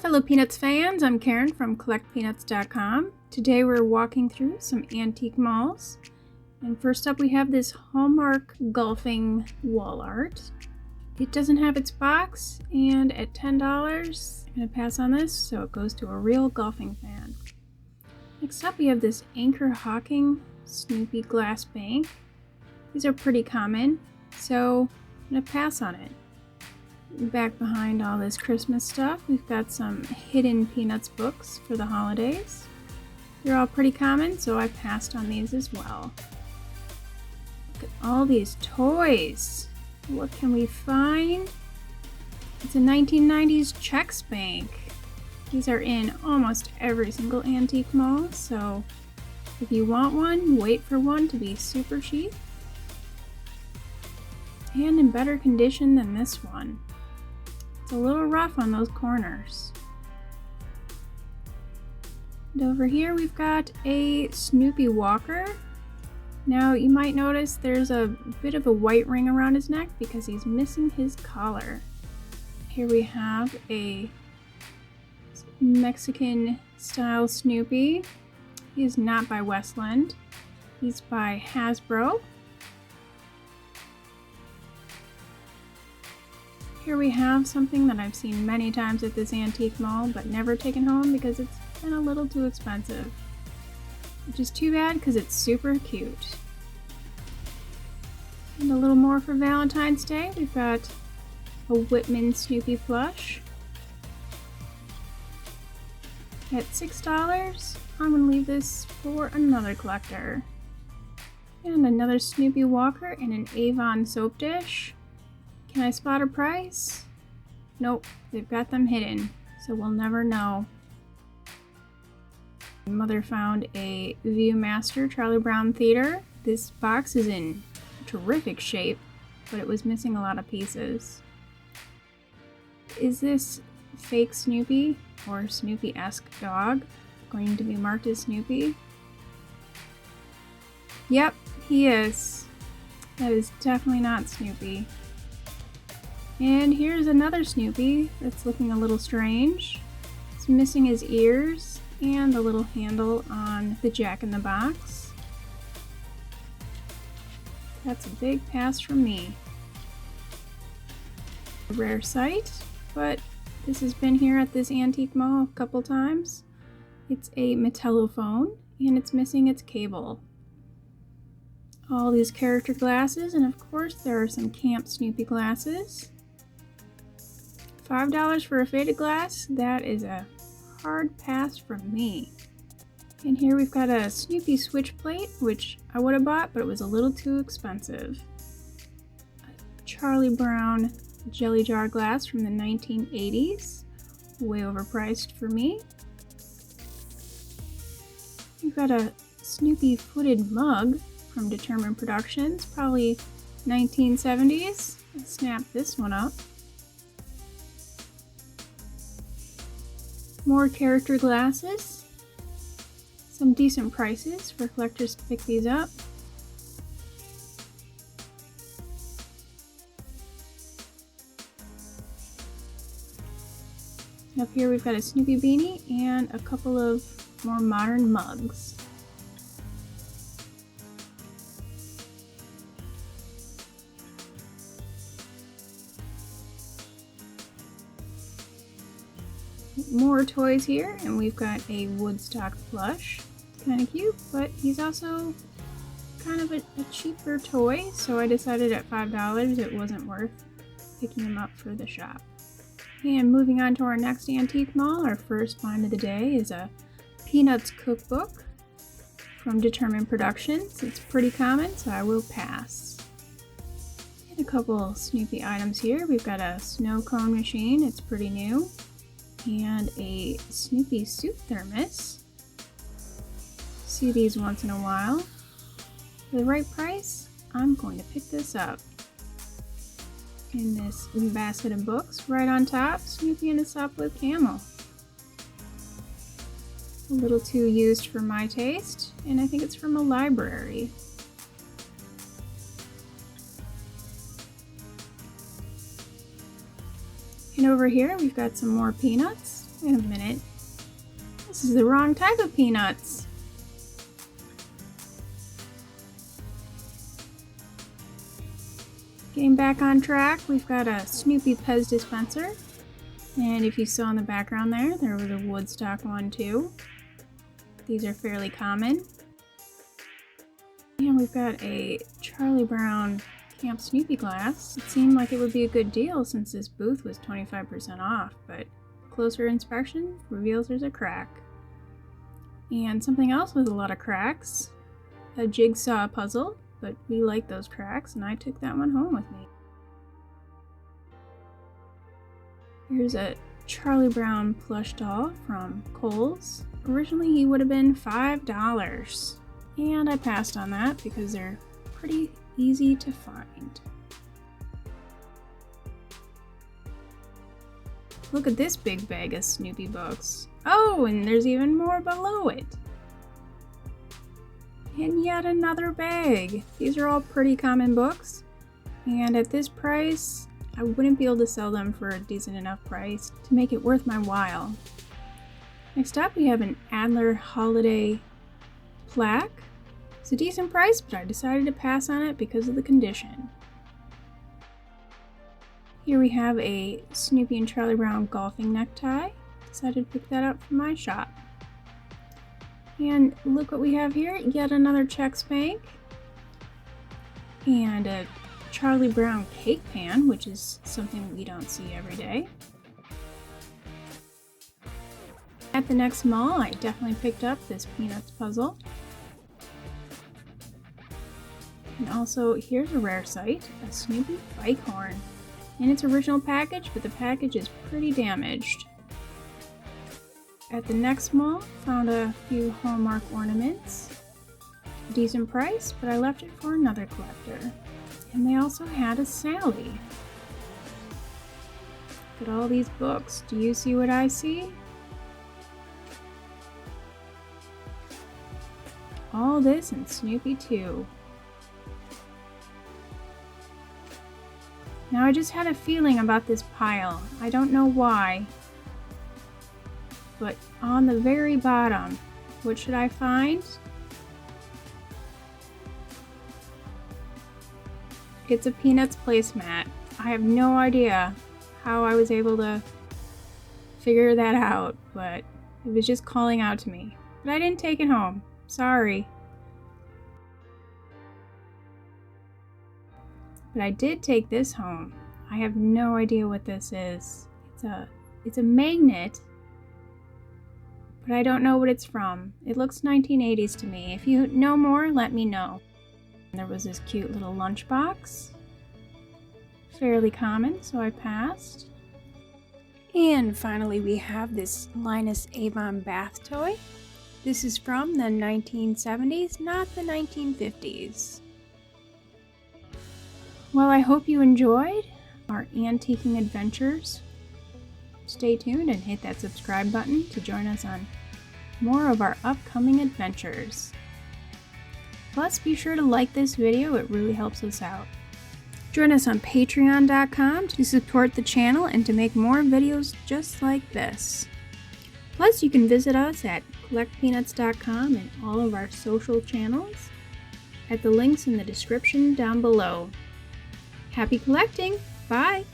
fellow Peanuts fans, I'm Karen from CollectPeanuts.com. Today we're walking through some antique malls. And first up we have this Hallmark golfing wall art. It doesn't have its box, and at $10, I'm going to pass on this, so it goes to a real golfing fan. Next up we have this Anchor Hawking Snoopy glass bank. These are pretty common, so I'm going to pass on it. Back behind all this Christmas stuff, we've got some hidden Peanuts books for the holidays. They're all pretty common, so I passed on these as well. Look at all these toys. What can we find? It's a 1990s Chex bank. These are in almost every single antique mall, so if you want one, wait for one to be super cheap and in better condition than this one. It's a little rough on those corners. And over here we've got a Snoopy walker. Now you might notice there's a bit of a white ring around his neck because he's missing his collar. Here we have a Mexican style Snoopy. He is not by Westland. He's by Hasbro. Here we have something that I've seen many times at this antique mall but never taken home because it's been a little too expensive. Which is too bad because it's super cute. And a little more for Valentine's Day. We've got a Whitman Snoopy plush. At $6, I'm going to leave this for another collector. And another Snoopy walker and an Avon soap dish. Can I spot a price? Nope, they've got them hidden, so we'll never know. Mother found a Viewmaster Charlie Brown Theater. This box is in terrific shape, but it was missing a lot of pieces. Is this fake Snoopy or Snoopy-esque dog going to be marked as Snoopy? Yep, he is. That is definitely not Snoopy. And here's another Snoopy that's looking a little strange. It's missing his ears and the little handle on the Jack-in-the-Box. That's a big pass from me. A rare sight, but this has been here at this antique mall a couple times. It's a Metallophone, and it's missing its cable. All these character glasses, and of course there are some Camp Snoopy glasses. $5 for a faded glass, that is a hard pass from me. And here we've got a Snoopy switch plate, which I would have bought, but it was a little too expensive. A Charlie Brown jelly jar glass from the 1980s, way overpriced for me. We've got a Snoopy footed mug from Determined Productions, probably 1970s. I'll snap this one up. More character glasses. Some decent prices for collectors to pick these up. Up here we've got a Snoopy beanie and a couple of more modern mugs. More toys here, and we've got a Woodstock plush. Kind of cute, but he's also kind of a cheaper toy, so I decided at $5 it wasn't worth picking him up for the shop. And moving on to our next antique mall, our first find of the day is a Peanuts cookbook from Determined Productions. It's pretty common, so I will pass. And a couple Snoopy items here. We've got a snow cone machine, it's pretty new. And a Snoopy soup thermos. See these once in a while. For the right price, I'm going to pick this up. In this basket of books, right on top, Snoopy and his Sopwith Camel. A little too used for my taste, and I think it's from a library. And over here we've got some more Peanuts. Wait a minute. This is the wrong type of peanuts. Getting back on track, we've got a Snoopy Pez dispenser. And if you saw in the background there was a Woodstock one too. These are fairly common. And we've got a Charlie Brown Camp Snoopy glass. It seemed like it would be a good deal since this booth was 25% off, but closer inspection reveals there's a crack. And something else with a lot of cracks, a jigsaw puzzle, but we like those cracks and I took that one home with me. Here's a Charlie Brown plush doll from Kohl's. Originally he would have been $5, and I passed on that because they're pretty easy to find. Look at this big bag of Snoopy books. Oh, and there's even more below it. And yet another bag. These are all pretty common books, and at this price, I wouldn't be able to sell them for a decent enough price to make it worth my while. Next up, we have an Adler Holiday plaque. It's a decent price, but I decided to pass on it because of the condition. Here we have a Snoopy and Charlie Brown golfing necktie. Decided to pick that up from my shop. And look what we have here, yet another Chex Bank. And a Charlie Brown cake pan, which is something we don't see every day. At the next mall, I definitely picked up this Peanuts puzzle. And also, here's a rare sight, a Snoopy bike horn. In its original package, but the package is pretty damaged. At the next mall, found a few Hallmark ornaments. Decent price, but I left it for another collector. And they also had a Sally. Look at all these books. Do you see what I see? All this and Snoopy too. Now I just had a feeling about this pile. I don't know why. But on the very bottom, what should I find? It's a Peanuts placemat. I have no idea how I was able to figure that out, but it was just calling out to me. But I didn't take it home. Sorry. But I did take this home. I have no idea what this is. It's a magnet, but I don't know what it's from. It looks 1980s to me. If you know more, let me know. There was this cute little lunchbox. Fairly common, so I passed. And finally we have this Linus Avon bath toy. This is from the 1970s, not the 1950s. Well, I hope you enjoyed our antiquing adventures. Stay tuned and hit that subscribe button to join us on more of our upcoming adventures. Plus, be sure to like this video, it really helps us out. Join us on Patreon.com to support the channel and to make more videos just like this. Plus, you can visit us at CollectPeanuts.com and all of our social channels at the links in the description down below. Happy collecting! Bye!